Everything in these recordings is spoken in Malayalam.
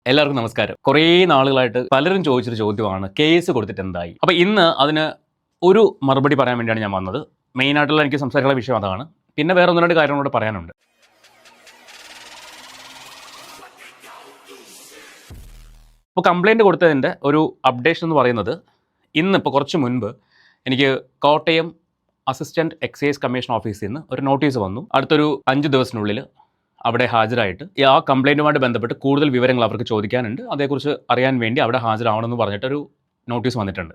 എല്ലാവർക്കും നമസ്കാരം. കുറേ നാളുകളായിട്ട് പലരും ചോദിച്ചൊരു ചോദ്യമാണ് കേസ് കൊടുത്തിട്ട് എന്തായി. അപ്പോൾ ഇന്ന് അതിന് ഒരു മറുപടി പറയാൻ വേണ്ടിയാണ് ഞാൻ വന്നത്. മെയിനായിട്ടുള്ള എനിക്ക് സംസാരിക്കാനുള്ള വിഷയം അതാണ്. പിന്നെ വേറെ ഒന്ന് രണ്ട് കാര്യങ്ങളോട് പറയാനുണ്ട്. ഇപ്പോൾ കംപ്ലയിൻറ്റ് കൊടുത്തതിൻ്റെ ഒരു അപ്ഡേഷൻ എന്ന് പറയുന്നത് ഇന്നിപ്പോൾ കുറച്ച് മുൻപ് എനിക്ക് കോട്ടയം അസിസ്റ്റൻറ്റ് എക്സൈസ് കമ്മീഷൻ ഓഫീസിൽ നിന്ന് ഒരു നോട്ടീസ് വന്നു. അടുത്തൊരു 5 ദിവസത്തിനുള്ളിൽ അവിടെ ഹാജരായിട്ട് ആ കംപ്ലയിൻറ്റുമായിട്ട് ബന്ധപ്പെട്ട് കൂടുതൽ വിവരങ്ങൾ അവർക്ക് ചോദിക്കാനുണ്ട്, അതേക്കുറിച്ച് അറിയാൻ വേണ്ടി അവിടെ ഹാജരാവണമെന്ന് പറഞ്ഞിട്ടൊരു നോട്ടീസ് വന്നിട്ടുണ്ട്.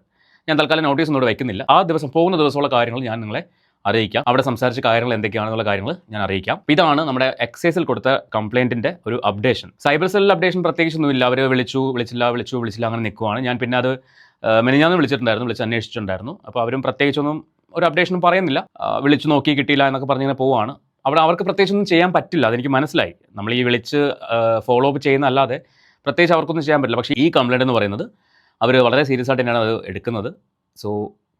ഞാൻ തൽക്കാലം നോട്ടീസ് ഒന്നും വയ്ക്കുന്നില്ല. ആ ദിവസം പോകുന്ന ദിവസമുള്ള കാര്യങ്ങൾ ഞാൻ നിങ്ങളെ അറിയിക്കാം. അവിടെ സംസാരിച്ച കാര്യങ്ങൾ എന്തൊക്കെയാണെന്നുള്ള കാര്യങ്ങൾ ഞാൻ അറിയിക്കാം. ഇതാണ് നമ്മുടെ എക്സൈസിൽ കൊടുത്ത കംപ്ലയിൻറ്റിൻ്റെ ഒരു അപ്ഡേഷൻ. സൈബർ സെല്ലിൽ അപ്ഡേഷൻ പ്രത്യേകിച്ചൊന്നുമില്ല. അവർ വിളിച്ചില്ല അങ്ങനെ നിൽക്കുവാണ്. ഞാൻ പിന്നെ അത് മെനിഞ്ഞാന്ന് വിളിച്ച് അന്വേഷിച്ചിട്ടുണ്ടായിരുന്നു. അപ്പോൾ അവരും പ്രത്യേകിച്ചൊന്നും ഒരു അപ്ഡേഷനും പറയുന്നില്ല. വിളിച്ചു നോക്കി കിട്ടിയില്ല എന്നൊക്കെ പറഞ്ഞിങ്ങനെ പോവുകയാണ്. അവിടെ അവർക്ക് പ്രത്യേകിച്ചൊന്നും ചെയ്യാൻ പറ്റില്ല, അതെനിക്ക് മനസ്സിലായി. നമ്മൾ ഈ വിളിച്ച് ഫോളോ അപ്പ് ചെയ്യുന്നതല്ലാതെ പ്രത്യേകിച്ച് അവർക്കൊന്നും ചെയ്യാൻ പറ്റില്ല. പക്ഷേ ഈ കംപ്ലയിൻ്റ് എന്ന് പറയുന്നത് അവർ വളരെ സീരിയസ് ആയിട്ട് തന്നെയാണ് അത് എടുക്കുന്നത്. സോ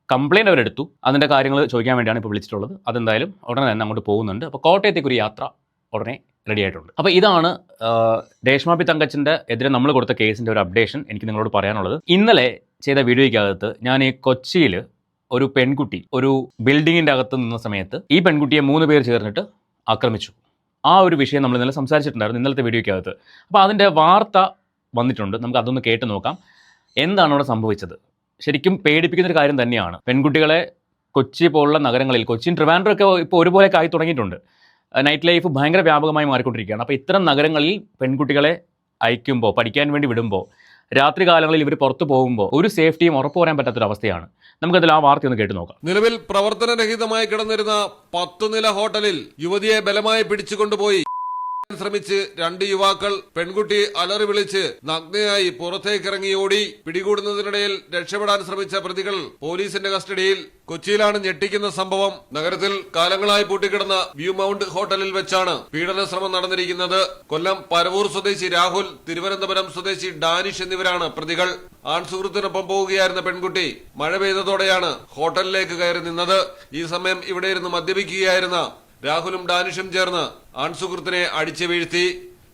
കംപ്ലയിൻ്റ് അവരെടുത്തു. അതിൻ്റെ കാര്യങ്ങൾ ചോദിക്കാൻ വേണ്ടിയാണ് ഇപ്പോൾ വിളിച്ചിട്ടുള്ളത്. അതെന്തായാലും ഉടനെ തന്നെ അങ്ങോട്ട് പോകുന്നുണ്ട്. അപ്പോൾ കോട്ടയത്തേക്കൊരു യാത്ര ഉടനെ റെഡി ആയിട്ടുണ്ട്. അപ്പോൾ ഇതാണ് രേഷ്മ പി തങ്കച്ചിൻ്റെ എതിരെ നമ്മൾ കൊടുത്ത കേസിൻ്റെ ഒരു അപ്ഡേഷൻ എനിക്ക് നിങ്ങളോട് പറയാനുള്ളത്. ഇന്നലെ ചെയ്ത വീഡിയോയ്ക്കകത്ത് ഞാൻ ഈ കൊച്ചിയിൽ ഒരു പെൺകുട്ടി ഒരു ബിൽഡിങ്ങിൻ്റെ അകത്ത് നിന്ന സമയത്ത് ഈ പെൺകുട്ടിയെ 3 പേർ ചേർന്നിട്ട് ആക്രമിച്ചു. ആ ഒരു വിഷയം നമ്മൾ ഇന്നലെ സംസാരിച്ചിട്ടുണ്ടായിരുന്നു ഇന്നലത്തെ വീഡിയോയ്ക്കകത്ത്. അപ്പോൾ അതിൻ്റെ വാർത്ത വന്നിട്ടുണ്ട്. നമുക്ക് അതൊന്ന് കേട്ട് നോക്കാം. എന്താണ് അവിടെ സംഭവിച്ചത്? ശരിക്കും പേടിപ്പിക്കുന്നൊരു കാര്യം തന്നെയാണ്. പെൺകുട്ടികളെ കൊച്ചി പോലുള്ള നഗരങ്ങളിൽ, കൊച്ചിയും ട്രിവാൻഡ്രം ഒക്കെ ഇപ്പോൾ ഒരുപോലെ ആയി തുടങ്ങിയിട്ടുണ്ട്. നൈറ്റ് ലൈഫ് ഭയങ്കര വ്യാപകമായി മാറിക്കൊണ്ടിരിക്കുകയാണ്. അപ്പോൾ ഇത്തരം നഗരങ്ങളിൽ പെൺകുട്ടികളെ അയക്കുമ്പോൾ, പഠിക്കാൻ വേണ്ടി വിടുമ്പോൾ, രാത്രി കാലങ്ങളിൽ ഇവർ പുറത്തു പോകുമ്പോൾ ഒരു സേഫ്റ്റിയും ഉറപ്പുവരാൻ പറ്റാത്തൊരവസ്ഥയാണ്. നമുക്കതിൽ ആ വാർത്ത ഒന്ന് കേട്ട് നോക്കാം. നിലവിൽ പ്രവർത്തനരഹിതമായി കിടന്നിരുന്ന 10 നില ഹോട്ടലിൽ യുവതിയെ ബലമായി പിടിച്ചുകൊണ്ടുപോയി ശ്രമിച്ച് 2 യുവാക്കൾ പെൺകുട്ടി അലറി വിളിച്ച് നഗ്നയായി പുറത്തേക്കിറങ്ങി ഓടി. പിടികൂടുന്നതിനിടയിൽ രക്ഷപ്പെടാൻ ശ്രമിച്ച പ്രതികൾ പോലീസിന്റെ കസ്റ്റഡിയിൽ. കൊച്ചിയിലാണ് ഞെട്ടിക്കുന്ന സംഭവം. നഗരത്തിൽ കാലങ്ങളായി പൂട്ടിക്കിടന്ന വ്യൂ മൗണ്ട് ഹോട്ടലിൽ വെച്ചാണ് പീഡന ശ്രമം നടന്നിരിക്കുന്നത്. കൊല്ലം പരവൂർ സ്വദേശി രാഹുൽ, തിരുവനന്തപുരം സ്വദേശി ഡാനിഷ് എന്നിവരാണ് പ്രതികൾ. ആൺസുഹൃത്തിനൊപ്പം പോവുകയായിരുന്ന പെൺകുട്ടി മഴ പെയ്തതോടെയാണ് ഹോട്ടലിലേക്ക് കയറി നിന്നത്. ഈ സമയം ഇവിടെ ഇരുന്ന് മദ്യപിക്കുകയായിരുന്ന രാഹുലും ഡാനിഷും ചേർന്ന് ആൺസുഹൃത്തിനെ അടിച്ചു വീഴ്ത്തി.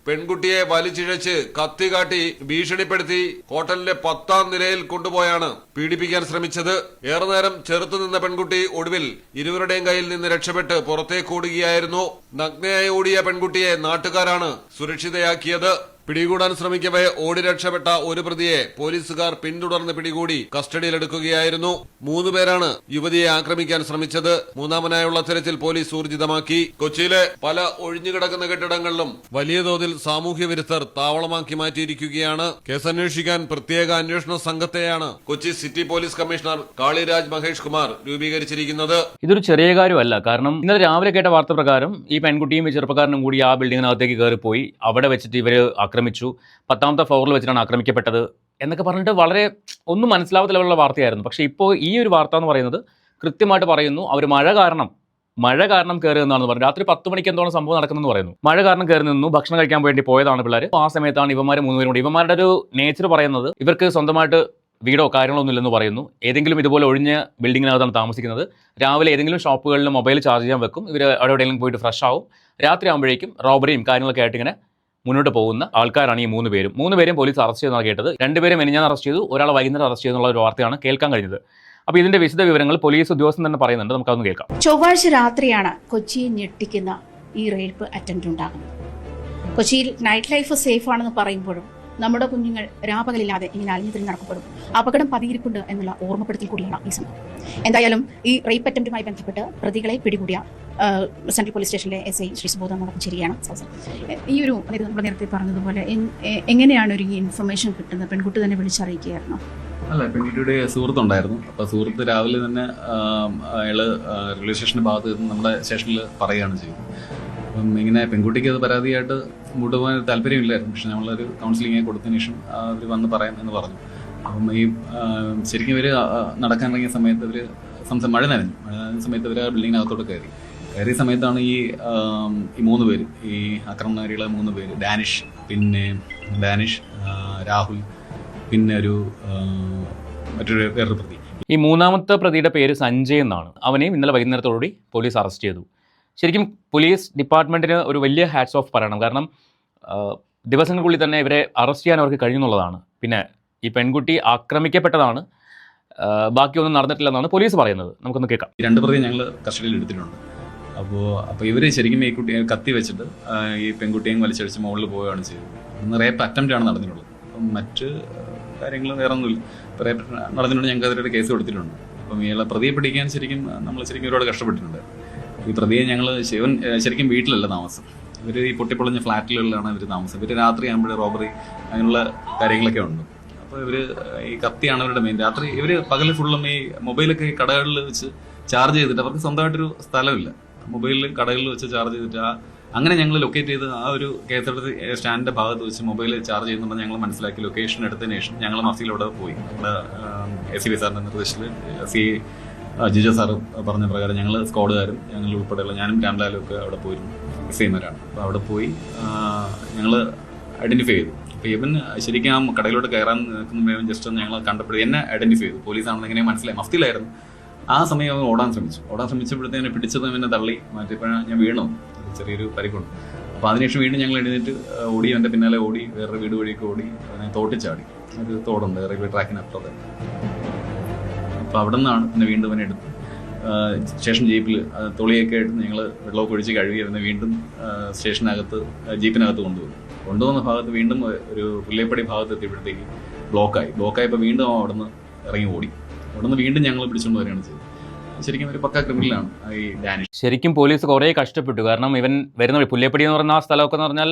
പെൺകുട്ടിയെ വലിച്ചിഴച്ച് കത്തി കാട്ടി ഭീഷണിപ്പെടുത്തി ഹോട്ടലിന്റെ 10ാം നിലയിൽ കൊണ്ടുപോയാണ് പീഡിപ്പിക്കാൻ ശ്രമിച്ചത്. ഏറെ നേരം ചെറുത്തുനിന്ന പെൺകുട്ടി ഒടുവിൽ ഇരുവരുടെയും കയ്യിൽ നിന്ന് രക്ഷപ്പെട്ട് പുറത്തേക്ക് ഓടുകയായിരുന്നു. നഗ്നയായി ഓടിയ പെൺകുട്ടിയെ നാട്ടുകാരാണ് സുരക്ഷിതയാക്കിയത്. പിടികൂടാൻ ശ്രമിക്കവേ ഓടി രക്ഷപ്പെട്ട ഒരു പ്രതിയെ പോലീസുകാർ പിന്തുടർന്ന് പിടികൂടി കസ്റ്റഡിയിലെടുക്കുകയായിരുന്നു. 3 പേരാണ് യുവതിയെ ആക്രമിക്കാൻ ശ്രമിച്ചത്. മൂന്നാമനായുള്ള തെരച്ചിൽ പോലീസ് ഊർജിതമാക്കി. കൊച്ചിയിലെ പല ഒഴിഞ്ഞുകിടക്കുന്ന കെട്ടിടങ്ങളിലും വലിയ തോതിൽ സാമൂഹ്യ വിരുദ്ധർ താവളമാക്കി മാറ്റിയിരിക്കുകയാണ്. കേസന്വേഷിക്കാൻ പ്രത്യേക അന്വേഷണ സംഘത്തെയാണ് Kochi city police commissioner Kaliraj Mahesh Kumar രൂപീകരിച്ചിരിക്കുന്നത്. ഇതൊരു ചെറിയ കാര്യമല്ല. കാരണം ഇന്നലെ രാവിലെ കേട്ട വാർത്ത പ്രകാരം ഈ പെൺകുട്ടിയും ഈ ചെറുപ്പക്കാരനും കൂടി ആ ബിൽഡിങ്ങിനകത്തേക്ക് കയറിപ്പോയി. അവിടെ വെച്ചിട്ട് ഇവർ ആക്രമിച്ചു. 10ാമത്തെ ഫ്ലോറിൽ വെച്ചിട്ടാണ് ആക്രമിക്കപ്പെട്ടത് എന്നൊക്കെ പറഞ്ഞിട്ട് വളരെ ഒന്നും മനസ്സിലാവാത്ത ലെവലുള്ള വാർത്തയായിരുന്നു. പക്ഷേ ഇപ്പോൾ ഈ ഒരു വാർത്ത എന്ന് പറയുന്നത് കൃത്യമായിട്ട് പറയുന്നു, അവർ മഴ കാരണം കയറി നിന്നാണെന്ന് പറഞ്ഞു. രാത്രി 10 മണിക്ക് എന്തോളം സംഭവം നടക്കുന്നെന്ന് പറയുന്നു. മഴ കാരണം കയറി നിന്നു, ഭക്ഷണം കഴിക്കാൻ വേണ്ടി പോയതാണ് പിള്ളേർ. ആ സമയത്താണ് ഇവന്മാർ 3 പേരും കൂടി. ഇവന്മാരുടെ ഒരു നേച്ചർ പറയുന്നത് ഇവർക്ക് സ്വന്തമായിട്ട് വീടോ കാര്യങ്ങളൊന്നും ഇല്ലെന്ന് പറയുന്നു. ഏതെങ്കിലും ഇതുപോലെ ഒഴിഞ്ഞ ബിൽഡിങ്ങിനകത്താണ് താമസിക്കുന്നത്. രാവിലെ ഏതെങ്കിലും ഷോപ്പുകളിൽ മൊബൈൽ ചാർജ് ചെയ്യാൻ വെക്കും. ഇവർ അവിടെ എവിടെയെങ്കിലും പോയിട്ട് ഫ്രഷ് ആവും. രാത്രി ആകുമ്പോഴേക്കും റോബറിയും കാര്യങ്ങളൊക്കെ ആയിട്ട് ഇങ്ങനെ മുന്നോട്ട് പോകുന്ന ആൾക്കാരാണ് ഈ 3 പേരും. 3 പേരും പോലീസ് അറസ്റ്റ് ചെയ്തെന്നാണ് കേട്ടത്. 2 പേരെ മെനിഞ്ഞാന്ന് അറസ്റ്റ് ചെയ്തു, ഒരാളെ വൈകുന്നേരം അറസ്റ്റ് ചെയ്തെന്നുള്ള ഒരു വാർത്തയാണ് കേൾക്കാൻ കഴിഞ്ഞത്. അപ്പോൾ ഇതിന്റെ വിശദ വിവരങ്ങൾ പോലീസ് ഉദ്യോഗസ്ഥൻ തന്നെ പറയുന്നുണ്ട്. നമുക്കതൊന്ന് കേൾക്കാം. ചൊവ്വാഴ്ച രാത്രിയാണ് കൊച്ചിയെ ഞെട്ടിക്കുന്ന ഈ റേപ്പ് അറ്റംപ്റ്റ് ഉണ്ടാകുന്നത്. കൊച്ചിയിൽ നൈറ്റ് ലൈഫ് സേഫ് ആണെന്ന് പറയുമ്പോഴും നമ്മുടെ കുഞ്ഞുങ്ങൾ രാപകലില്ലാതെ ഇങ്ങനെ അലിഞ്ഞതിൽ നടക്കപ്പെടും. അപകടം പതിയിരിപ്പുണ്ട് എന്നുള്ള ഓർമ്മപ്പെടുത്തൽ കൂടിയാണ് ഈ സംഭവം. എന്തായാലും ഈ റേപ്പ് അറ്റംപ്റ്റുമായി ബന്ധപ്പെട്ട് പ്രതികളെ പിടികൂടിയ സെൻട്രൽ പോലീസ് സ്റ്റേഷനിലെ SI ശ്രീ സുബോധനോടൊപ്പം ശരിയാണ്. ഈ ഒരു നമ്മൾ നേരത്തെ പറഞ്ഞതുപോലെ എങ്ങനെയാണ് ഒരു ഇൻഫർമേഷൻ കിട്ടുന്നത്? പെൺകുട്ടി തന്നെ വിളിച്ചറിയിക്കുകയായിരുന്നു? അല്ല, പെൺകുട്ടിയുടെ സുഹൃത്തുണ്ടായിരുന്നു. അപ്പോൾ സുഹൃത്ത് രാവിലെ തന്നെ അയാള് റെയിൽവേ സ്റ്റേഷൻ്റെ ഭാഗത്ത് നിന്ന് നമ്മുടെ സ്റ്റേഷനിൽ പറയുകയാണ് ചെയ്യുന്നത്. അപ്പം ഇങ്ങനെ പെൺകുട്ടിക്ക് അത് പരാതിയായിട്ട് മുന്നോട്ട് പോകാൻ താല്പര്യമില്ലായിരുന്നു. പക്ഷെ നമ്മളൊരു കൗൺസിലിംഗ് കൊടുത്തതിന് ശേഷം അവർ വന്ന് പറയാം എന്ന് പറഞ്ഞു. അപ്പം ഈ ശരിക്കും ഇവർ നടക്കാനിറങ്ങിയ സമയത്ത് ഇവർ മഴ നനഞ്ഞ സമയത്ത് ഇവർ ആ ബിൽഡിങ്ങിനകത്തോട്ട് കയറിയ സമയത്താണ് ഈ 3 പേര്, ഈ ആക്രമണകാരികളെ 3 പേര്, ഡാനിഷ്, രാഹുൽ, പിന്നെ വേറൊരു പ്രതി. ഈ 3ാമത്തെ പ്രതിയുടെ പേര് സഞ്ജയ് എന്നാണ്. അവനെയും ഇന്നലെ വൈകുന്നേരത്തോടുകൂടി പോലീസ് അറസ്റ്റ് ചെയ്തു. ശരിക്കും പോലീസ് ഡിപ്പാർട്ട്മെൻറ്റിന് ഒരു വലിയ ഹാറ്റ്സ് ഓഫ് പറയണം. കാരണം ദിവസങ്ങൾക്കുള്ളിൽ തന്നെ ഇവരെ അറസ്റ്റ് ചെയ്യാൻ അവർക്ക് കഴിയുന്നുള്ളതാണ്. പിന്നെ ഈ പെൺകുട്ടി ആക്രമിക്കപ്പെട്ടതാണ്, ബാക്കിയൊന്നും നടന്നിട്ടില്ലെന്നാണ് പോലീസ് പറയുന്നത്. നമുക്കൊന്ന് കേൾക്കാം. ഈ 2 പ്രതിയെ ഞങ്ങൾ കസ്റ്റഡിയിൽ എടുത്തിട്ടുണ്ട്. അപ്പോൾ ഇവർ ശരിക്കും ഈ കുട്ടിയെ കത്തി വെച്ചിട്ട് ഈ പെൺകുട്ടിയെയും വലിച്ചടിച്ച് മുകളിൽ പോവുകയാണ് ചെയ്തത്. അന്ന് റേപ്പ് അറ്റംപ്റ്റ് ആണ് നടന്നിട്ടുള്ളത്. അപ്പം മറ്റ് കാര്യങ്ങൾ വേറെ ഒന്നുമില്ല. ഇപ്പോൾ റേപ്പ് നടന്നിട്ടുണ്ട്, ഞങ്ങൾക്ക് അതിലൊരു കേസ് കൊടുത്തിട്ടുണ്ട്. അപ്പം ഇയാളെ പ്രതിയെ പിടിക്കാൻ നമ്മൾ ശരിക്കും ഒരുപാട് കഷ്ടപ്പെട്ടിട്ടുണ്ട്. ഈ പ്രതിയെ ഞങ്ങൾ ശരിക്കും വീട്ടിലല്ല താമസം. ഇവർ ഈ പൊട്ടിപ്പൊളിഞ്ഞ ഫ്ലാറ്റിലുള്ളതാണ് ഇവർ താമസം. ഇവർ രാത്രി ആകുമ്പോൾ റോബറി അങ്ങനെയുള്ള കാര്യങ്ങളൊക്കെ ഉണ്ട്. അപ്പോൾ ഇവർ ഈ കത്തിയാണ് അവരുടെ മെയിൻ. രാത്രി ഇവർ പകൽ ഫുള്ളും ഈ മൊബൈലൊക്കെ ഈ കടകളിൽ വെച്ച് ചാർജ് ചെയ്തിട്ട്, അവർക്ക് സ്വന്തമായിട്ടൊരു സ്ഥലമില്ല, മൊബൈലിൽ കടകളിൽ വെച്ച് ചാർജ് ചെയ്തിട്ട് അങ്ങനെ ഞങ്ങൾ ലൊക്കേറ്റ് ചെയ്ത് ആ ഒരു KSRTC സ്റ്റാൻഡിന്റെ ഭാഗത്ത് വെച്ച് മൊബൈൽ ചാർജ് ചെയ്യുന്നുണ്ടെന്ന് ഞങ്ങൾ മനസ്സിലാക്കി. ലൊക്കേഷൻ എടുത്തതിന് ശേഷം ഞങ്ങൾ മഫ്തിയിലൂടെ പോയി. നമ്മുടെ ACP സാറിന്റെ നിർദ്ദേശത്തിൽ ജിജോ സാറ് പറഞ്ഞ പ്രകാരം ഞങ്ങൾ സ്ക്വാഡുകാരും ഞങ്ങൾ ഉൾപ്പെടെയുള്ള ഞാനും രാംലാലും ഒക്കെ അവിടെ പോയിരുന്നു. സെയിമരാണ്. അപ്പോൾ അവിടെ പോയി ഞങ്ങൾ ഐഡന്റിഫൈ ചെയ്തു. അപ്പോൾ ഇവൻ ശരിക്കും ആ കടയിലോട്ട് കയറാൻ നിൽക്കുന്ന ജസ്റ്റ് ഒന്ന് ഞങ്ങൾ കണ്ടപ്പോൾ എന്നെ ഐഡന്റിഫൈ ചെയ്തു. പോലീസാണെന്ന് എങ്ങനെ മനസ്സിലായി. മഫ്തിയിലായിരുന്നു. ആ സമയം അവൻ ഓടാൻ ശ്രമിച്ചപ്പോഴത്തേനെ പിടിച്ചത് എന്നെ തള്ളി മാറ്റിയപ്പോഴാണ് ഞാൻ വീണു. ചെറിയൊരു പരിക്കുണ്ട്. അപ്പോൾ അതിനുശേഷം വീണ്ടും ഞങ്ങൾ എഴുന്നേറ്റ് ഓടി, എൻ്റെ പിന്നാലെ ഓടി, വേറൊരു വീട് വഴിയൊക്കെ ഓടി അവനെ തോട്ടിച്ചാടി. ഒരു തോടുണ്ട് റെയിൽവേ ട്രാക്കിനപ്പുറത്ത്. അപ്പോൾ അവിടെ നിന്നാണ് പിന്നെ വീണ്ടും അവനെ എടുത്ത് സ്റ്റേഷൻ ജീപ്പിൽ തൊളിയൊക്കെ എടുത്ത് ഞങ്ങൾ വെള്ളമൊക്കെ ഒഴിച്ച് കഴുകി അവനെ വീണ്ടും സ്റ്റേഷനകത്ത് ജീപ്പിനകത്ത് കൊണ്ടുവന്ന ഭാഗത്ത് വീണ്ടും ഒരു പുല്ലേപ്പടി ഭാഗത്ത് എത്തിയപ്പോഴത്തേക്ക് ബ്ലോക്കായപ്പോൾ വീണ്ടും അവൻ അവിടെ നിന്ന് ഇറങ്ങി ഓടി. അവിടെ നിന്ന് വീണ്ടും ഞങ്ങൾ പിടിച്ചുകൊണ്ട് വരികയാണ് ചെയ്തത്. ശരിക്കും ഒരു പക്ക ക്രിമിനലാണ് ഈ ഡാനിഷ്. ശരിക്കും പോലീസ് കുറേ കഷ്ടപ്പെട്ടു. കാരണം ഇവൻ വരുന്ന പുല്ലേപ്പടി എന്ന് പറയുന്ന ആ സ്ഥലമൊക്കെ എന്ന് പറഞ്ഞാൽ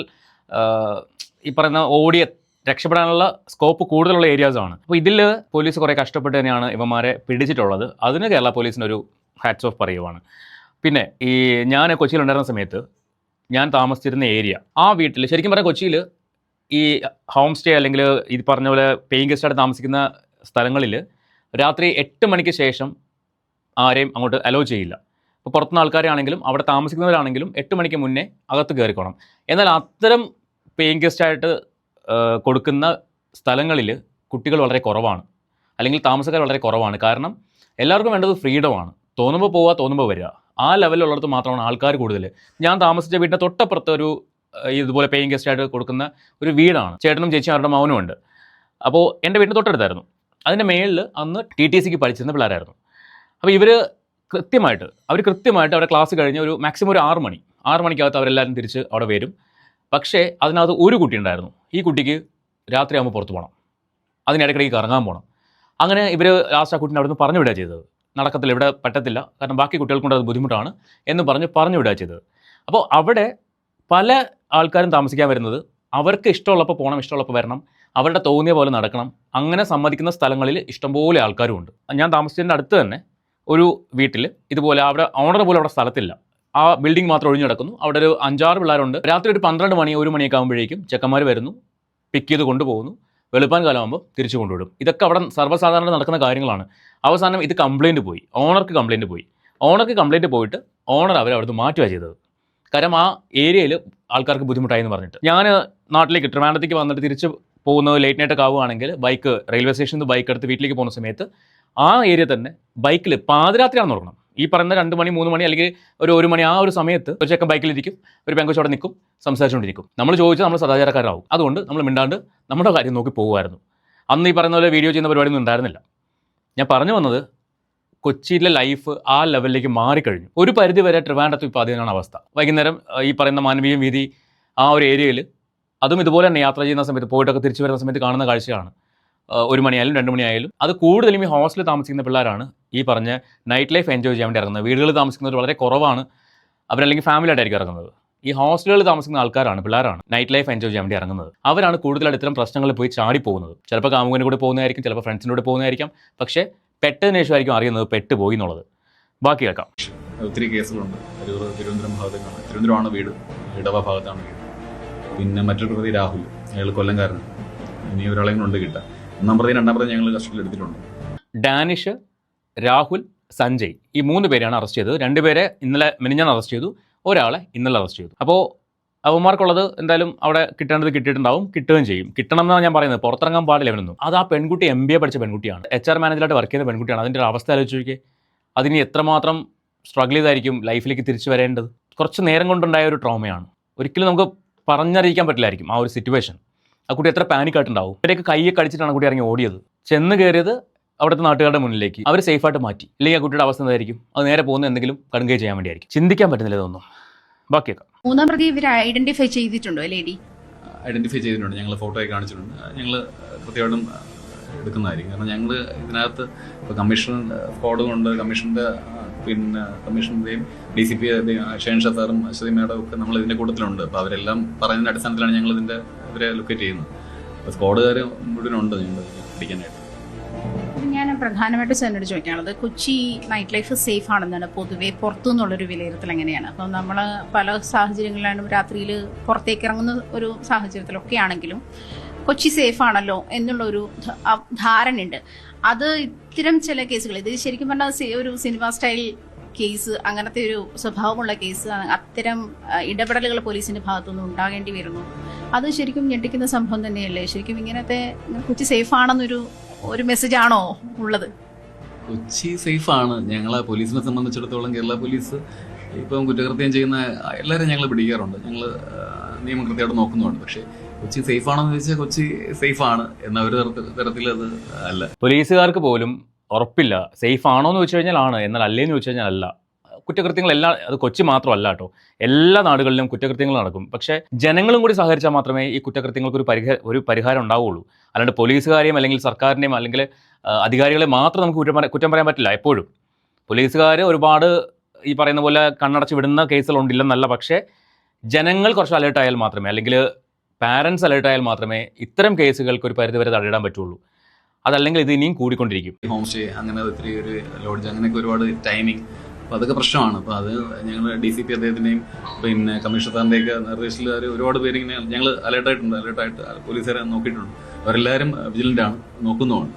ഈ പറയുന്ന ഓടിയ രക്ഷപ്പെടാനുള്ള സ്കോപ്പ് കൂടുതലുള്ള ഏരിയാസാണ്. അപ്പോൾ ഇതിൽ പോലീസ് കുറേ കഷ്ടപ്പെട്ട് തന്നെയാണ് ഇവന്മാരെ പിടിച്ചിട്ടുള്ളത്. അതിന് കേരള പോലീസിനൊരു ഹാറ്റ്സ് ഓഫ് പറയുവാണ്. പിന്നെ ഈ ഞാൻ കൊച്ചിയിലുണ്ടായിരുന്ന സമയത്ത് ഞാൻ താമസിച്ചിരുന്ന ഏരിയ, ആ വീട്ടിൽ ശരിക്കും പറഞ്ഞാൽ കൊച്ചിയിൽ ഈ ഹോം സ്റ്റേ അല്ലെങ്കിൽ ഇത് പറഞ്ഞ പോലെ പേയിങ് ഗസ്റ്റായിട്ട് താമസിക്കുന്ന സ്ഥലങ്ങളിൽ രാത്രി 8 മണിക്ക് ശേഷം ആരെയും അങ്ങോട്ട് അലോ ചെയ്യില്ല. ഇപ്പോൾ പുറത്തുനിന്ന് ആൾക്കാരാണെങ്കിലും അവിടെ താമസിക്കുന്നവരാണെങ്കിലും 8 മണിക്ക് മുന്നേ അകത്ത് കയറിക്കോണം. എന്നാൽ അത്തരം പേയിങ് ഗസ്റ്റായിട്ട് കൊടുക്കുന്ന സ്ഥലങ്ങളിൽ കുട്ടികൾ വളരെ കുറവാണ്, അല്ലെങ്കിൽ താമസക്കാർ വളരെ കുറവാണ്. കാരണം എല്ലാവർക്കും വേണ്ടത് ഫ്രീഡമാണ്. തോന്നുമ്പോൾ പോവുക, തോന്നുമ്പോൾ വരിക. ആ ലെവലിലുള്ളിടത്ത് മാത്രമാണ് ആൾക്കാർ കൂടുതൽ. ഞാൻ താമസിച്ച വീടിൻ്റെ തൊട്ടപ്പുറത്ത് ഒരു ഇതുപോലെ പേയിങ് ഗസ്റ്റായിട്ട് കൊടുക്കുന്ന ഒരു വീടാണ്. ചേട്ടനും ചേച്ചിയും അവരുടെ മൗനും ഉണ്ട്. അപ്പോൾ എൻ്റെ വീടിൻ്റെ തൊട്ടടുത്തായിരുന്നു. അതിൻ്റെ മേളിൽ അന്ന് TTCക്ക് പഠിച്ചിരുന്ന പിള്ളേരായിരുന്നു. അപ്പോൾ ഇവർ കൃത്യമായിട്ട് അവരുടെ ക്ലാസ് കഴിഞ്ഞ് ഒരു മാക്സിമം ഒരു 6 മണിക്കകത്ത് അവരെല്ലാവരും തിരിച്ച് അവിടെ വരും. പക്ഷേ അതിനകത്ത് ഒരു കുട്ടി ഉണ്ടായിരുന്നു. ഈ കുട്ടിക്ക് രാത്രിയാകുമ്പോൾ പുറത്ത് പോകണം, അതിനിടയ്ക്കിടയ്ക്ക് കറങ്ങാൻ പോകണം. അങ്ങനെ ഇവർ ലാസ്റ്റ് ആ കുട്ടീനെ അവിടെ നിന്ന് പറഞ്ഞു വിടുക ചെയ്തത്. നടക്കത്തില്ല, ഇവിടെ പറ്റത്തില്ല, കാരണം ബാക്കി കുട്ടികൾക്കൊണ്ട് അത് ബുദ്ധിമുട്ടാണ് എന്ന് പറഞ്ഞു വിടുക ചെയ്തത്. അപ്പോൾ അവിടെ പല ആൾക്കാരും താമസിക്കാൻ വരുന്നത് അവർക്ക് ഇഷ്ടമുള്ളപ്പോൾ പോകണം, ഇഷ്ടമുള്ളപ്പോൾ വരണം, അവരുടെ തോന്നിയ പോലെ നടക്കണം. അങ്ങനെ സമ്മതിക്കുന്ന സ്ഥലങ്ങളിൽ ഇഷ്ടംപോലെ ആൾക്കാരും ഉണ്ട്. ഞാൻ താമസിച്ചതിൻ്റെ അടുത്ത് തന്നെ ഒരു വീട്ടിൽ ഇതുപോലെ അവിടെ ഓണർ പോലും അവിടെ സ്ഥലത്തില്ല. ആ ബിൽഡിംഗ് മാത്രം ഒഴിഞ്ഞു കിടക്കുന്നു. അവിടെ ഒരു 5-6 പിള്ളേരുണ്ട്. രാത്രി ഒരു 12 മണി 1 മണിയൊക്കെ ആകുമ്പോഴേക്കും ചെക്കന്മാർ വരുന്നു, പിക്ക് ചെയ്ത് കൊണ്ടുപോകുന്നു. വെളുപ്പാൻ കാലമാകുമ്പോൾ തിരിച്ചു കൊണ്ടുവിടും. ഇതൊക്കെ അവിടെ സർവ്വസാധാരണ നടക്കുന്ന കാര്യങ്ങളാണ്. അവസാനം ഇത് കംപ്ലയിൻറ്റ് പോയി, ഓണർക്ക് കംപ്ലയിൻറ്റ് പോയിട്ട് ഓണർ അവരെ അവിടുന്ന് മാറ്റുക ചെയ്തത്. കാരണം ആ ഏരിയയിൽ ആൾക്കാർക്ക് ബുദ്ധിമുട്ടായി എന്ന് പറഞ്ഞിട്ട്. ഞാൻ നാട്ടിലേക്ക് ട്രിവാൻഡ്രത്തേക്ക് വന്നിട്ട് തിരിച്ച് പോകുന്നത് ലേറ്റ് നൈറ്റൊക്കെ ആവുകയാണെങ്കിൽ റെയിൽവേ സ്റ്റേഷനിൽ നിന്ന് ബൈക്ക് എടുത്ത് വീട്ടിലേക്ക് പോകുന്ന സമയത്ത് ആ ഏരിയ തന്നെ ബൈക്കിൽ പാതിരാത്രിയാണെന്ന് ഓർക്കണം. ഈ പറയുന്ന 2 മണി 3 മണി അല്ലെങ്കിൽ ഒരു 1 മണി ആ ഒരു സമയത്ത് ഒരു ചെക്കൻ ബൈക്കിലിരിക്കും, ഒരു പെങ്കൊച്ചോടെ നിൽക്കും, സംസാരിച്ചുകൊണ്ടിരിക്കും. നമ്മൾ ചോദിച്ചാൽ നമ്മൾ സദാചാരക്കാരാവും. അതുകൊണ്ട് നമ്മൾ മിണ്ടാണ്ട് നമ്മുടെ കാര്യം നോക്കി പോകുമായിരുന്നു. അന്ന് ഈ പറയുന്ന പോലെ വീഡിയോ ചെയ്യുന്ന പരിപാടിയൊന്നും ഉണ്ടായിരുന്നില്ല. ഞാൻ പറഞ്ഞു വന്നത് കൊച്ചിയിലെ ലൈഫ് ആ ലെവലിലേക്ക് മാറിക്കഴിഞ്ഞു. ഒരു പരിധി വരെ ട്രിവാൻഡ്രത്തും ഇപ്പോൾ അതിനാണ് അവസ്ഥ. വൈകുന്നേരം ഈ പറയുന്ന മാനവീയം വീതി ആ ഒരു ഏരിയയിൽ അതും ഇതുപോലെ തന്നെ യാത്ര ചെയ്യുന്ന സമയത്ത് പോയിട്ടൊക്കെ തിരിച്ചു വരുന്ന സമയത്ത് കാണുന്ന കാഴ്ചയാണ്. 1 മണിയായാലും 2 മണിയായാലും അത് കൂടുതലും ഈ ഹോസ്റ്റലിൽ താമസിക്കുന്ന പിള്ളേരാണ് ഈ പറഞ്ഞ നൈറ്റ് ലൈഫ് എൻജോയ് ചെയ്യാൻ വേണ്ടി ഇറങ്ങുന്നത്. വീടുകളിൽ താമസിക്കുന്നവർ വളരെ കുറവാണ്. അവരല്ലെങ്കിൽ ഫാമിലി ആയിട്ടായിരിക്കും ഇറങ്ങുന്നത്. ഈ ഹോസ്റ്റലുകളിൽ താമസിക്കുന്ന ആൾക്കാരാണ്, പിള്ളേരാണ് നൈറ്റ് ലൈഫ് എൻജോയ് ചെയ്യാൻ വേണ്ടി ഇറങ്ങുന്നത്. അവരാണ് കൂടുതലായിട്ട് ഇത്തരം പ്രശ്നങ്ങളിൽ പോയി ചാടി പോകുന്നത്. ചിലപ്പോൾ കാമുകൻ്റെ കൂടെ പോകുന്നതായിരിക്കും, ചിലപ്പോൾ ഫ്രണ്ട്സിൻ്റെ കൂടെ പോകുന്നതായിരിക്കും. പക്ഷേ പെട്ടതിന് ശേഷമായിരിക്കും അറിയുന്നത് പെട്ട് പോയി എന്നുള്ളത്. ബാക്കി കേൾക്കാം. ഒത്തിരി കേസുകളുണ്ട്. തിരുവനന്തപുരം ഭാഗത്തേക്കാണ്. തിരുവനന്തപുരമാണ് വീട്, ഇടവ ഭാഗത്താണ് വീട്. പിന്നെ മറ്റൊരു പ്രതി രാഹുൽ, അയാൾ കൊല്ലംകാരനാണ്. ഇനി ഒരാളെയും കൊണ്ട് കിട്ടാം. 1-ാം പ്രതി 2-ാം പ്രതി ഞങ്ങൾ കസ്റ്റഡിയിൽ എടുത്തിട്ടുണ്ട്. ഡാനിഷ്, രാഹുൽ, സഞ്ജയ് ഈ 3 പേരെയാണ് അറസ്റ്റ് ചെയ്തത്. 2 പേരെ ഇന്നലെ മിനിഞ്ഞാന്ന് അറസ്റ്റ് ചെയ്തു, ഒരാളെ ഇന്നലെ അറസ്റ്റ് ചെയ്തു. അപ്പോൾ അവന്മാർക്കുള്ളത് എന്തായാലും അവിടെ കിട്ടേണ്ടത് കിട്ടിയിട്ടുണ്ടാവും, കിട്ടുകയും ചെയ്യും. കിട്ടണം എന്നാണ് ഞാൻ പറയുന്നത്, പുറത്തിറങ്ങാൻ പാടില്ല അവനൊന്നും. അത് ആ പെൺകുട്ടി MBA പഠിച്ച പെൺകുട്ടിയാണ്, HR മാനേജറായിട്ട് വർക്ക് ചെയ്യുന്ന പെൺകുട്ടിയാണ്. അതിൻ്റെ ഒരു അവസ്ഥ ആലോചിച്ച് നോക്കിയേ. അതിന് എത്രമാത്രം സ്ട്രഗിൾ ചെയ്തായിരിക്കും ലൈഫിലേക്ക് തിരിച്ചു വരേണ്ടത്. കുറച്ച് നേരം കൊണ്ടുണ്ടായ ഒരു ട്രോമയാണ്. ഒരിക്കലും നമുക്ക് പറഞ്ഞറിയിക്കാൻ പറ്റില്ലായിരിക്കും ആ ഒരു സിറ്റുവേഷൻ. ആ കുട്ടി എത്ര പാനിക് ആയിട്ടുണ്ടാവും. ഇവരെയൊക്കെ കൈയൊക്കെ അടിച്ചിട്ടാണ് കുട്ടി ഇറങ്ങി ഓടിയത്. ചെന്ന് കയറിയത് അവിടുത്തെ നാട്ടുകാരുടെ മുന്നിലേക്ക്. അവർ സേഫായിട്ട് മാറ്റി. ഇല്ലെങ്കിൽ ആ കുട്ടിയുടെ അവസ്ഥ എന്തായിരിക്കും? അത് നേരെ പോകുന്ന എന്തെങ്കിലും കടുങ്കൈ ചെയ്യാൻ വേണ്ടിയായിരിക്കും. ചിന്തിക്കാൻ പറ്റുന്നില്ല ഇതൊന്നും. ബാക്കിയൊക്കെ മൂന്നാം പ്രതി ഇവർ ഐഡന്റിഫൈ ചെയ്തിട്ടുണ്ടോ ലേഡി? ഐഡന്റിഫൈ ചെയ്തിട്ടുണ്ട്. ഞങ്ങൾ ഫോട്ടോയൊക്കെ കാണിച്ചിട്ടുണ്ട്. ഞങ്ങൾ കൃത്യമായിട്ടും എടുക്കുന്നതായിരിക്കും. കാരണം ഞങ്ങൾ ഇതിനകത്ത് ഇപ്പോൾ കമ്മീഷൻ സ്ക്വാഡും ഉണ്ട്, കമ്മീഷൻ്റെ പിന്നെ കമ്മീഷൻ്റെയും DCP ഷൈൻ ഷത്താറും അശ്വതി മേഡം ഒക്കെ നമ്മൾ ഇതിൻ്റെ കൂട്ടത്തിലുണ്ട്. അപ്പോൾ അവരെല്ലാം പറയുന്നതിൻ്റെ അടിസ്ഥാനത്തിലാണ് ഞങ്ങൾ ഇവരെ ലൊക്കേറ്റ് ചെയ്യുന്നത്. അപ്പോൾ സ്ക്വാഡുകാർ മുഴുവനുണ്ട് ഞങ്ങൾ പിടിക്കാനായിട്ട്. ഞാൻ പ്രധാനമായിട്ട് എന്നോട് ചോദിക്കാനുള്ളത്, കൊച്ചി നൈറ്റ് ലൈഫ് സേഫ് ആണെന്നാണ് പൊതുവെ പുറത്തു നിന്നുള്ളൊരു വിലയിരുത്തൽ എങ്ങനെയാണ്? അപ്പം നമ്മൾ പല സാഹചര്യങ്ങളിലാണ് രാത്രിയിൽ പുറത്തേക്ക് ഇറങ്ങുന്ന ഒരു സാഹചര്യത്തിലൊക്കെ ആണെങ്കിലും കൊച്ചി സേഫ് ആണല്ലോ എന്നുള്ളൊരു ധാരണയുണ്ട്. അത് ഇത്തരം ചില കേസുകൾ, ഇത് ശരിക്കും പറഞ്ഞാൽ ഒരു സിനിമ സ്റ്റൈൽ കേസ്, അങ്ങനത്തെ ഒരു സ്വഭാവമുള്ള കേസ്, അത്തരം ഇടപെടലുകൾ പോലീസിന്റെ ഭാഗത്തുനിന്ന് ഉണ്ടാകേണ്ടി വരുന്നു. അത് ശരിക്കും ഞെട്ടിക്കുന്ന സംഭവം തന്നെയല്ലേ? ശരിക്കും ഇങ്ങനത്തെ കൊച്ചി സേഫ് ആണെന്നൊരു മെസ്സേജ് ആണോ ഉള്ളത്? കൊച്ചി സേഫാണ്. ഞങ്ങളെ പോലീസിനെ സംബന്ധിച്ചിടത്തോളം കേരള പോലീസ് ഇപ്പം കുറ്റകൃത്യം ചെയ്യുന്ന എല്ലാവരും ഞങ്ങൾ പിടിക്കാറുണ്ട്. ഞങ്ങൾ നിയമം കൃത്യമായിട്ട് നോക്കുന്നുണ്ട്. പക്ഷേ കൊച്ചി സേഫാണെന്ന് ചോദിച്ചാൽ കൊച്ചി സേഫാണ് എന്ന ഒരു തരത്തിൽ അത് അല്ല. പോലീസുകാർക്ക് പോലും ഉറപ്പില്ല സേഫ് ആണോ എന്ന് ചോദിച്ചു കഴിഞ്ഞാൽ ആണ്, എന്നാൽ അല്ലേന്ന് ചോദിച്ചു കഴിഞ്ഞാൽ അല്ല. കുറ്റകൃത്യങ്ങളെല്ലാം, അത് കൊച്ചി മാത്രമല്ല കേട്ടോ, എല്ലാ നാടുകളിലും കുറ്റകൃത്യങ്ങൾ നടക്കും. പക്ഷേ ജനങ്ങളും കൂടി സഹകരിച്ചാൽ മാത്രമേ ഈ കുറ്റകൃത്യങ്ങൾക്ക് ഒരു പരിഹാരം ഉണ്ടാവുകയുള്ളൂ. അല്ലാണ്ട് പോലീസുകാരെയും അല്ലെങ്കിൽ സർക്കാരിനെയും അല്ലെങ്കിൽ അധികാരികളെ മാത്രം നമുക്ക് കുറ്റം പറയാൻ പറ്റില്ല. എപ്പോഴും പോലീസുകാർ ഒരുപാട് ഈ പറയുന്ന പോലെ കണ്ണടച്ച് വിടുന്ന കേസുകളുണ്ടില്ലെന്നല്ല, പക്ഷേ ജനങ്ങൾ കുറച്ച് അലേർട്ടായാൽ മാത്രമേ, അല്ലെങ്കിൽ പാരൻസ് അലേർട്ടായാൽ മാത്രമേ ഇത്തരം കേസുകൾക്ക് ഒരു പരിധിവരെ തടയിടാൻ പറ്റുള്ളൂ. അതല്ലെങ്കിൽ ഇത് ഇനിയും കൂടിക്കൊണ്ടിരിക്കും. ഹോം സ്റ്റേ അങ്ങനെ ഒത്തിരി ഒരു ലോഡ്ജ് അങ്ങനെയൊക്കെ ഒരുപാട് ടൈമിങ്, അപ്പോൾ അതൊക്കെ പ്രശ്നമാണ്. അപ്പോൾ അത് ഞങ്ങൾ DCP അദ്ദേഹത്തിൻ്റെയും പിന്നെ കമ്മീഷണർമാരുടെയൊക്കെ നിർദ്ദേശത്തിൽ ഒരുപാട് പേര് ഇങ്ങനെ ഞങ്ങൾ അലേർട്ടായിട്ട് പോലീസുകാരെ നോക്കിയിട്ടുണ്ട്. അവരെല്ലാവരും വിജിലൻ്റാണ്, നോക്കുന്നുമുണ്ട്.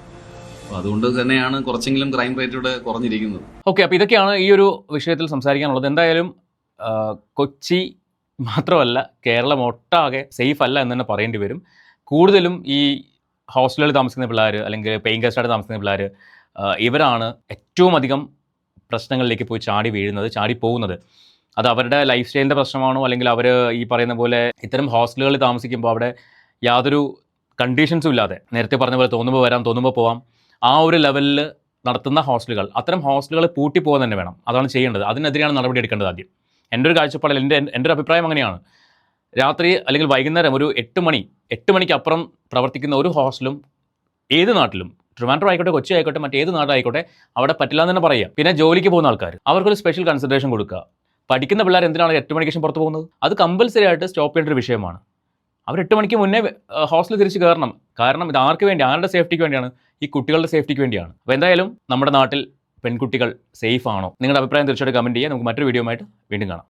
അപ്പോൾ അതുകൊണ്ട് തന്നെയാണ് കുറച്ചെങ്കിലും ക്രൈം റേറ്റ് ഇവിടെ കുറഞ്ഞിരിക്കുന്നത്. ഓക്കെ, അപ്പോൾ ഇതൊക്കെയാണ് ഈ ഒരു വിഷയത്തിൽ സംസാരിക്കാനുള്ളത്. എന്തായാലും കൊച്ചി മാത്രമല്ല, കേരളം ഒട്ടാകെ സേഫ് അല്ല എന്ന് തന്നെ പറയേണ്ടി വരും. കൂടുതലും ഈ ഹോസ്റ്റലുകളിൽ താമസിക്കുന്ന പിള്ളേർ അല്ലെങ്കിൽ പെയിൻ ഗസ്റ്റായിട്ട് താമസിക്കുന്ന പിള്ളേർ, ഇവരാണ് ഏറ്റവും അധികം പ്രശ്നങ്ങളിലേക്ക് പോയി ചാടി പോകുന്നത്. അത് അവരുടെ ലൈഫ് സ്റ്റൈലിൻ്റെ പ്രശ്നമാണോ, അല്ലെങ്കിൽ അവർ ഈ പറയുന്ന പോലെ ഇത്തരം ഹോസ്റ്റലുകളിൽ താമസിക്കുമ്പോൾ അവിടെ യാതൊരു കണ്ടീഷൻസും ഇല്ലാതെ, നേരത്തെ പറഞ്ഞ പോലെ തോന്നുമ്പോൾ വരാം തോന്നുമ്പോൾ പോവാം, ആ ഒരു ലെവലിൽ നടത്തുന്ന ഹോസ്റ്റലുകൾ, അത്തരം ഹോസ്റ്റലുകൾ പൂട്ടിപ്പോകാൻ തന്നെ വേണം. അതാണ് ചെയ്യേണ്ടത്. അതിനെതിരെയാണ് നടപടി എടുക്കേണ്ടത് ആദ്യം. എൻ്റെ ഒരു കാഴ്ചപ്പാടിൽ, എൻ്റെ ഒരു അഭിപ്രായം അങ്ങനെയാണ്. രാത്രി അല്ലെങ്കിൽ വൈകുന്നേരം ഒരു 8 മണിക്ക് അപ്പുറം പ്രവർത്തിക്കുന്ന ഒരു ഹോസ്റ്റലും ഏത് നാട്ടിലും, ട്രിവാൻഡ്രം ആയിക്കോട്ടെ, കൊച്ചി ആയിക്കോട്ടെ, മറ്റേത് നാടായിക്കോട്ടെ, അവിടെ പറ്റില്ല എന്ന് തന്നെ പറയാം. പിന്നെ ജോലിക്ക് പോകുന്ന ആൾക്കാർ, അവർക്കൊരു സ്പെഷ്യൽ കൺസിഡറേഷൻ കൊടുക്കുക. പഠിക്കുന്ന പിള്ളേർ എന്തിനാണ് 8 മണിക്ക് ശേഷം പുറത്ത് പോകുന്നത്? അത് കമ്പൽസറി ആയിട്ട് സ്റ്റോപ്പ് ചെയ്യേണ്ട ഒരു വിഷയമാണ്. അവർ 8 മണിക്ക് മുന്നേ ഹോസ്റ്റലിൽ തിരിച്ച് കയറണം. കാരണം ഇത് ആർക്ക് വേണ്ടി? ആരുടെ സേഫ്റ്റിക്ക് വേണ്ടിയാണ്? ഈ കുട്ടികളുടെ സേഫ്റ്റിക്ക് വേണ്ടിയാണ്. അപ്പോൾ എന്തായാലും നമ്മുടെ നാട്ടിൽ പെൺകുട്ടികൾ സേഫ് ആണോ? നിങ്ങളുടെ അഭിപ്രായം തീർച്ചയായിട്ടും കമൻറ്റ് ചെയ്യുക. നമുക്ക് മറ്റൊരു വീഡിയോ ആയിട്ട് വീണ്ടും കാണാം.